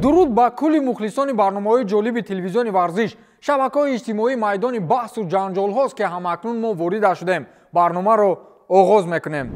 дуруд ба кулли мухлисони барномаҳои ҷолиби телевизиони варзиш, шабакаҳои иҷтимоӣ майдони баҳсу ҷанҷолҳост ки ҳамакнун мо ворида шудем. Барномаро оғоз мекунем.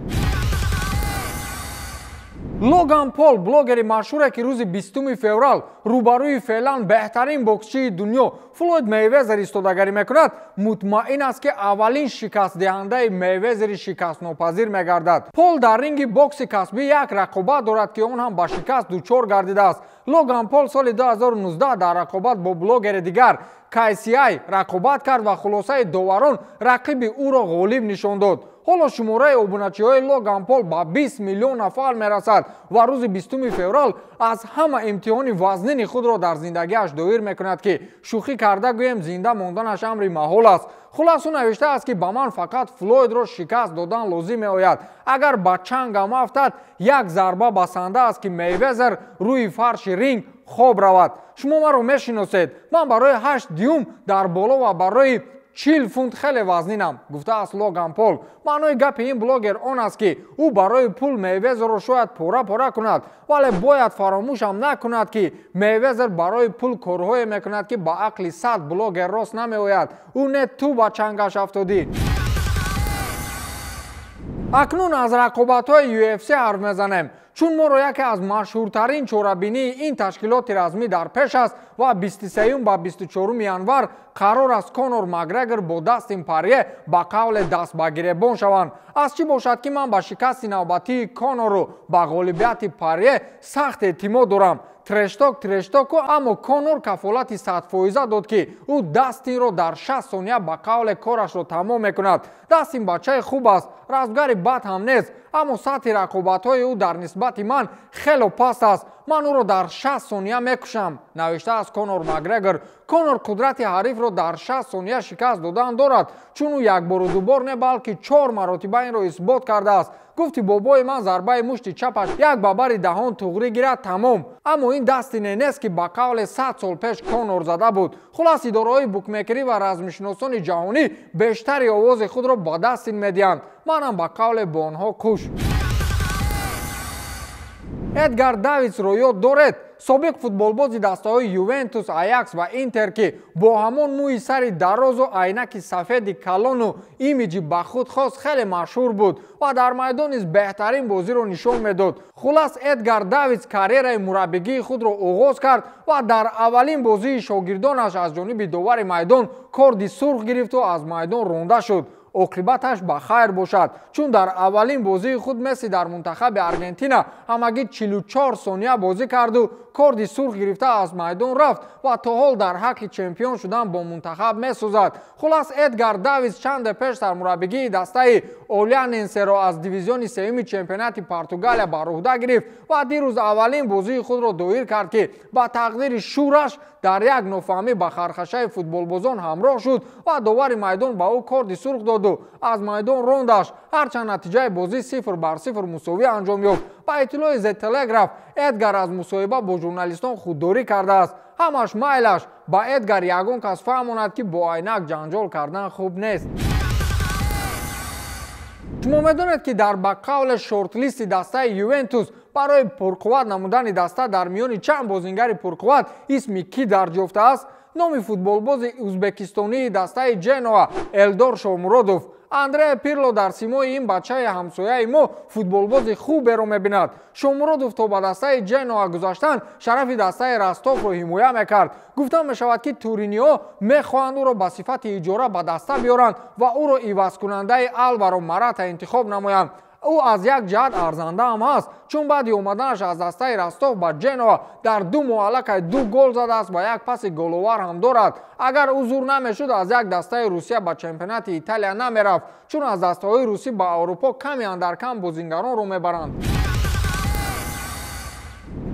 Логан Пол, блогери машҳуре ки рӯзи 20 феврал рӯбарӯи феълан беҳтарин боксчии дунё Флойд Мейвезер истодагарӣ мекунад, мутмаъин аст ки аввалин шикастдиҳандаи Мейвезери шикастнопазир мегардад. Пол дар ринги бокси касбӣ як рақобат дорад ки он ҳам ба шикаст дучор гардидааст. Логан Пол соли 2019 дар рақобат бо блогери дигар KCI рақобат кард ва хулосаи доварон рақиби ӯро ғолиб нишон дод. ҳоло шумораи обуначиҳои Логан Пол ба 20 миллион нафар мерасад ва рӯзи 20 феврал аз ҳама имтиҳони вазнини худро дар зиндагиаш доир мекунад ки шӯхӣ карда гӯем зинда монданаш амри маҳол аст. Хулас ӯ навиштааст ки ба ман фақат Флойдро шикаст додан лозим меояд. Агар ба чангам афтад, як зарба басанда аст ки Мейвезер рӯи фарши ринг хоб равад. Шумо маро мешиносед. Ман барои 8 дюйм дар боло ва барои 40 фунт хеле вазнинам, гуфтааст Логан Пол. маънои гапи ин блогер он аст ки ӯ барои пул Мейвезерро шояд пора кунад, вале бояд фаромӯшам накунад ки Мейвезер барои пул корҳое мекунад ки ба ақли 100 блогер рост намеояд. ӯ не ту ба чангаш афтодӣ. акнун аз рақобатҳои UFC ҳарф мезанем, чун моро яке аз машҳуртарин чорабинии ин ташкилоти размӣ дар пеш аст ва 23 ба 24 январ қарор аст Конор Макгрегор бо Дастин Порье ба қавле даст ба гиребон шаванд. аз чӣ бошад ки ман ба шикасти навбатии Конору ба ғолибияти Порье сахт эътимод дорам. трештоку, аммо Конор кафолати 100% дод ки ӯ Дастинро дар 60 сония ба қавле корашро тамом мекунад. Дастин бачаи хуб аст, рафтгари бад ҳам нест, аммо сатҳи рақобатҳои ӯ дар нисбати ман хело паст аст. ман ӯро дар 60 сония мекушам, навиштааст Конор Макгрегор. Конор қудрати ҳарифро дар 60 сония шикаст додан дорад, чун ӯ якбору дубор не балки 4 маротиба инро исбот кардааст. гуфти бобои ман зарбаи мушти чапаш як бабари даҳон туғрӣ гирад тамом. аммо ин Дастине нест ки ба қавле 100 сол пеш Конор зада буд. хулас идораҳои букмекерӣ ва размишиносони ҷаҳонӣ бештари овози худро ба Дастин медиҳанд. манам ба қавле бо онҳо куш. Эдгар Давидсро ёд доред? собиқ футболбози дастаҳои Ювентус, Аякс ва Интер ки бо ҳамон мӯи сари дарозу айнаки сафеди калону имиҷи ба худ хос хеле машҳур буд ва дар майдон низ беҳтарин бозиро нишон медод. хулас Эдгар Давидс карьераи мураббигии худро оғоз кард ва дар аввалин бозии шогирдонаш аз ҷониби довари майдон корди сурх гирифту аз майдон ронда шуд. оқибаташ ба хайр бошад, чун дар аввалин бозии худ Месси дар мунтахаби Аргентина ҳамагӣ 44 сония бозӣ карду корди сурх гирифта аз майдон рафт ва то ҳол дар ҳаққи чемпион шудан бо мунтахаб месӯзад. хулас Эдгар Давидс чанде пеш сармураббигии дастаи Оляненсеро аз дивизиони сеюми чемпионати Португалия ба ӯҳда гирифт ва дирӯз аввалин бозии худро доир кард ки ба тақдири шӯраш дар як нофаҳмӣ ба хархашаи футболбозон ҳамроҳ шуд ва довари майдон ба ӯ корди сурх доду аз майдон рондаш. ҳарчанд натиҷаи бозӣ 0-0 мусовӣ анҷом ёфт. ба иттилои The Telegraph, Эдгар аз мусоҳиба бо журналистон худдорӣ кардааст. ҳамаш майлаш, ба Эдгар ягон кас фаҳмонад ки бо айнак ҷанҷол кардан хуб нест. шумо медонед ки дар ба қавле шортлисти дастаи Ювентус барои пурқувват намудани даста дар миёни чанд бозингари пурқувват исми кӣ дарҷ ёфтааст? номи футболбози ӯзбекистонии дастаи Ҷеноа Элдор Шомуродов. Андреа Пирло дар симои ин бачаи ҳамсояи мо футболбози хуберо мебинад. Шомуродов то ба дастаи Ҷеноа гузаштан шарафи дастаи Ростовро ҳимоя мекард. гуфта мешавад ки туриниҳо мехоҳанд ӯро ба сифати иҷора ба даста биёранд ва ӯро ивазкунандаи Алваро Марата интихоб намоянд. ӯ аз як ҷиҳат арзанда ҳам ҳаст, чун баъди омаданаш аз дастаи Ростов ба Ҷеноа дар 2 муҳаллакаи 2 гол задааст ва як паси головар ҳам дорад. агар ӯ зур намешуд аз як дастаи Русия ба чемпионати Италия намерафт, чун аз дастаҳои русӣ ба Аврупо ками андаркам бозингаронро мебаранд.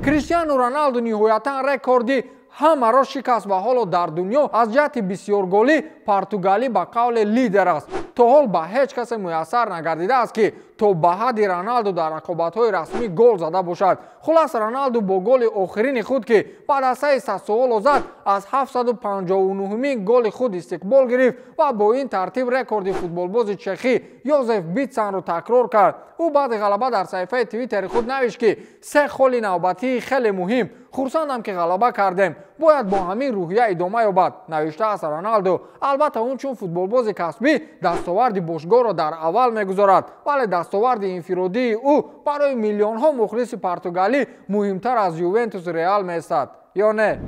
Криштиану Роналду ниҳоятан рекорди ҳамаро шикаст ва ҳоло дар дунё аз ҷиҳати бисёрголӣ португалӣ ба қавле лидер аст. то ҳол ба ҳеҷ касе муяссар нагардидааст ки то ба ҳадди Роналду дар рақобатҳои расмӣ гол зада бошад. хулас Роналду бо голи охирини худ ки ба дастаи Сассуоло зад аз 759-мин голи худ истиқбол гирифт ва бо ин тартиб рекорди футболбози чехӣ Йозеф Битсанро такрор кард. ӯ баъди ғалаба дар саҳифаи твиттери худ навишт ки се холи навбатии хеле муҳим. хурсандам ки ғалаба кардем. бояд бо ҳамин рӯҳия идома ёбад, навиштааст Роналду. албатта ӯ чун футболбози касбӣ дастоварди бошгоҳро дар аввал мегузорад, вале дастоварди инфиродии ӯ барои миллионҳо мухлиси португалӣ муҳимтар аз Ювентус Реал меистад, ё не?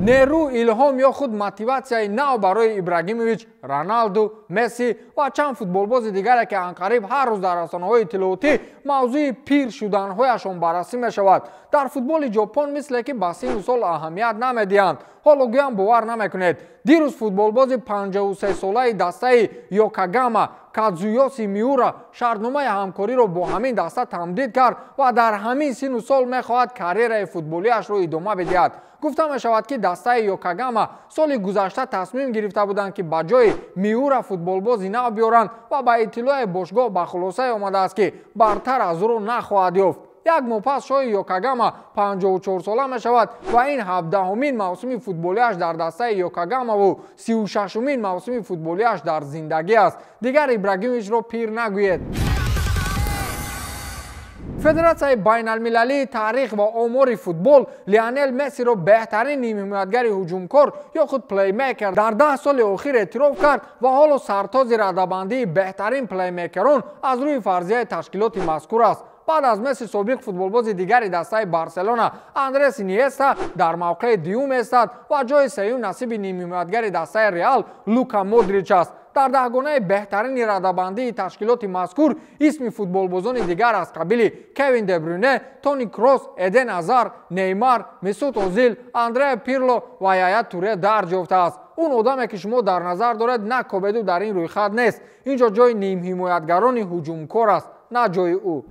нерӯ, илҳом ё худ мотиватсияи нав барои Ибрагимович, Роналду, Месси ва чанд футболбози дигаре ки анқариб ҳар рӯз дар расонаҳои иттилоотӣ мавзӯи пир шуданҳояшон баррасӣ мешавад. дар футболи ҷопон мисле ки ба сину сол аҳамият намедиҳанд. ҳоло гӯям бовар намекунед. дирӯз футболбози 53-солаи дастаи Йокогама Кадзуёси Миура шартномаи ҳамкориро бо ҳамин даста тамдид кард ва дар ҳамин сину сол мехоҳад карьераи футболиашро идома бидиҳад. гуфта мешавад ки дастаи Йокогама соли гузашта тасмим гирифта буданд ки ба ҷои Миура футболбози нав биёранд ва ба иттилои бошгоҳ ба хулосае омадааст ки бартар аз ӯро нахоҳад ёфт. як моҳ пас шоҳи Йокогама 54-сола мешавад ва ин 17-умин мавсими футболиаш дар дастаи Йокогамаву 36-умин мавсими футболиаш дар зиндагӣ аст. дигар Ибрагимовичро пир нагӯед. федератсияи байналмилалии таърих ва омори футбол Лионел Мессиро беҳтарин нимҳимоятгари ҳуҷумкор ё худ плеймейкер дар 10 соли охир эътироф кард ва ҳоло сартози радабандии беҳтарин плеймейкерон аз рӯи фарзияи ташкилоти мазкур аст. баъд аз Месси собиқ футболбози дигари дастаи Барселона Андрес Иньеста дар мавқеи дуюм эстад ва ҷои сеюм насиби нимҳимоятгари дастаи Реал Лука Модрич аст. дар даҳгонаи беҳтарини радабандии ташкилоти мазкур исми футболбозони дигар аз қабили Кевин Де Брюйне, Тони Крос, Эден Азар, Неймар, Месут Озил, Андреа Пирло ва Яя Туре дарҷ ёфтааст. он одаме ки шумо дар назар доред на кобеду дар ин рӯйхат нест. инҷо ҷои нимҳимоятгарони ҳуҷумкор аст, на ҷои ӯ.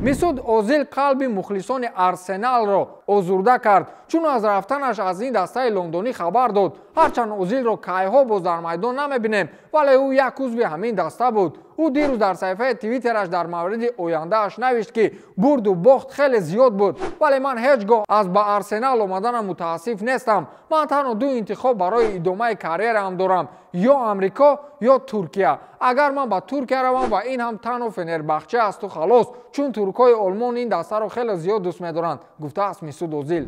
Месут Озил қалби мухлисони Арсеналро озурда кард, чун аз рафтанаш аз ин дастаи лондонӣ хабар дод. ҳарчанд Озилро кайҳо боз дар майдон намебинем, вале ӯ як узви ҳамин даста буд. ӯ дирӯз дар саҳифаи твиттераш дар мавриди ояндааш навишт ки бурду бохт хеле зиёд буд, вале ман ҳеҷ гоҳ аз ба Арсенал омаданам мутаассиф нестам. ман танҳо ду интихоб барои идомаи карьераам дорам, ё Амрико ё Туркия. агар ман ба Туркия равам ва ин ҳам танҳо Фенербахче асту халос, чун туркҳои олмон ин дастаро хеле зиёд дӯст медоранд, гуфтааст Месут Озил.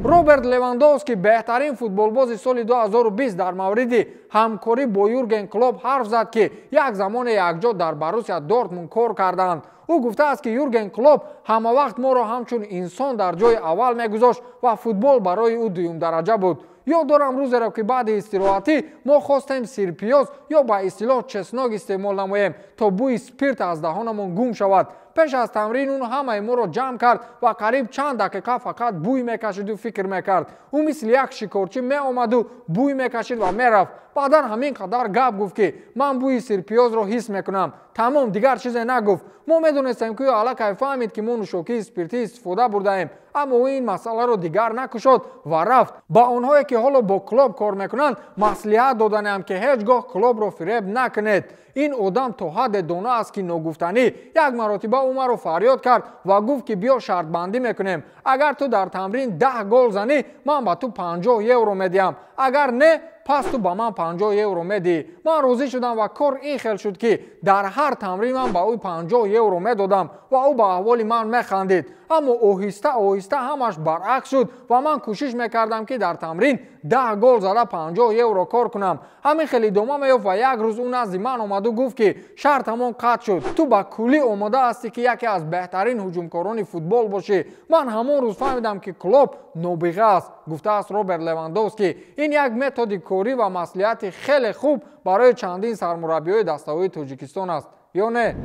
Роберт Левандовски беҳтарин футболбози соли 2020 дар мавриди ҳамкорӣ бо Юрген Клоп ҳарф зад ки як замоне якҷо дар Боруссия Дортмунд кор кардаанд. ӯ гуфтааст ки Юрген Клоп ҳамавақт моро ҳамчун инсон дар ҷои аввал мегузошт ва футбол барои ӯ дуюмдараҷа буд. ёд дорам рӯзеро ки баъди истироҳатӣ мо хостем сирпиёз ё ба истилоҳ чеснок истеъмол намоем то бӯи спирт аз даҳонамон гум шавад. пеш аз тамрин ӯ ҳамаи моро ҷамъ кард ва қариб чанд дақиқа фақат бӯй мекашиду фикр мекард. ӯ мисли як шикорчӣ меомаду бӯй мекашид ва мерафт. баъдан ҳамин қадар гап гуфт ки ман бӯи сирпиёзро ҳис мекунам. тамом, дигар чизе нагуфт. мо медонистем ки ӯ аллакай фаҳмид ки мо нӯшокии спиртӣ истифода бурдаем, аммо ӯ ин масъаларо дигар накушод ва рафт. ба онҳое ки ҳоло бо клуб кор мекунанд маслиҳат доданам ки ҳеҷ гоҳ клубро фиреб накунед. ин одам то ҳадде дона аст ки ногуфтанӣ. як маротиба ӯ маро фарёд кард ва гуфт ки биё шартбандӣ мекунем. агар ту дар тамрин 10 гол занӣ, ман ба ту 50 евро медиҳам. агар не, пас ту ба ман 50 евро медиҳӣ. ман розӣ шудам ва кор ин хел шуд ки дар ҳар тамрин ман ба ӯ 50 евро медодам ва ӯ ба аҳволи ман механдид. аммо оҳиста оҳиста ҳамаш баръакс шуд ва ман кӯшиш мекардам ки дар тамрин 10 гол зада 50 евро кор кунам. ҳамин хел идома меёфт ва як рӯз ӯ назди ман омаду гуфт ки шартамон қатъ шуд. ту ба куллӣ омода ҳастӣ ки яке аз беҳтарин ҳуҷумкорони футбол бошӣ. ман ҳамон рӯз фаҳмидам ки Клоп нобиға аст, гуфтааст Роберт Левандовски. ин як методи корӣ ва маслиҳати хеле хуб барои чандин сармураббиёи дастаҳои Тоҷикистон аст, ё не?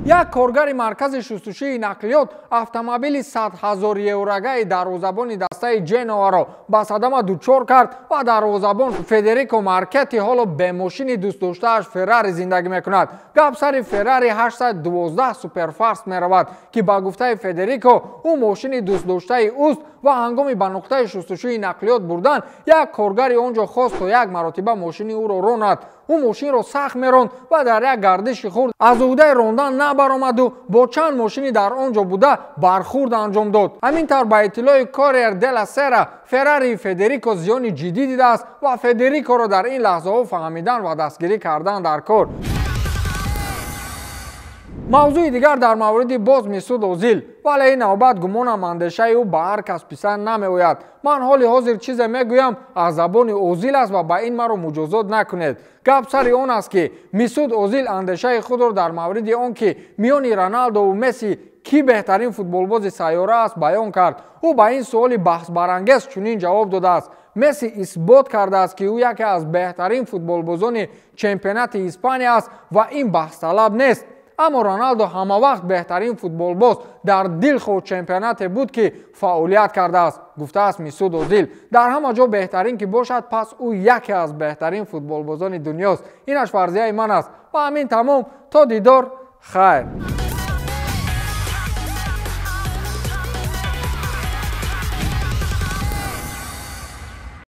یک کارگر مرکز شستشوی نقلیات автомобили 100,000 еврогай дарвозабони дастаи Дженуаро ба садама дучор кард ва дарвозабон Федерико Маркети ҳоло бе мошини дӯстдоштааш Феррари зиндагӣ мекунад. Гап сари Феррари 812 суперфаст меравад ки ба гуфтаи Федерико ӯ мошини дӯстдоштаи уст ва ҳангоми ба нуқтаи шустушӯи нақлиёт бурдан як коргари он ҷо хост то як маротиба мошини ӯро ронад. ӯ мошинро сахт меронд ва дар як гардиши хурд аз уҳдаи рондан набаромаду бо чанд мошини дар он ҷо буда бархурд анҷом дод. ҳамин тавр ба иттилои Corriere della Sera Феррари Федерико зиёни ҷиддӣ дидааст ва Федерикоро дар ин лаҳзаҳо фаҳмидан ва дастгирӣ кардан дар кор. мавзӯи дигар дар мавриди боз Месут Озил, вале ин навбат гумонам андешаи ӯ ба ҳар кас писанд намеояд. ман ҳоли ҳозир чизе мегӯям аз забони Озил аст ва ба ин маро муҷозот накунед. гап сари он аст ки Месут Озил андешаи худро дар мавриди он ки миёни Роналдову Месси ки беҳтарин футболбози сайёра аст баён кард. ӯ ба ин суоли баҳсбарангез чунин ҷавоб додааст: Месси исбот кардааст ки ӯ яке аз беҳтарин футболбозони чемпионати Испания аст ва ин баҳсталаб нест. аммо Роналдо ҳамавақт беҳтарин футболбоз дар дилхоҳ чемпионате буд ки фаъолият кардааст, гуфтааст Месут Озил. дар ҳама ҷо беҳтарин ки бошад, пас ӯ яке аз беҳтарин футболбозони дунёст. инаш фарзияи ман аст. ба ҳамин тамом, то дидор, хайр.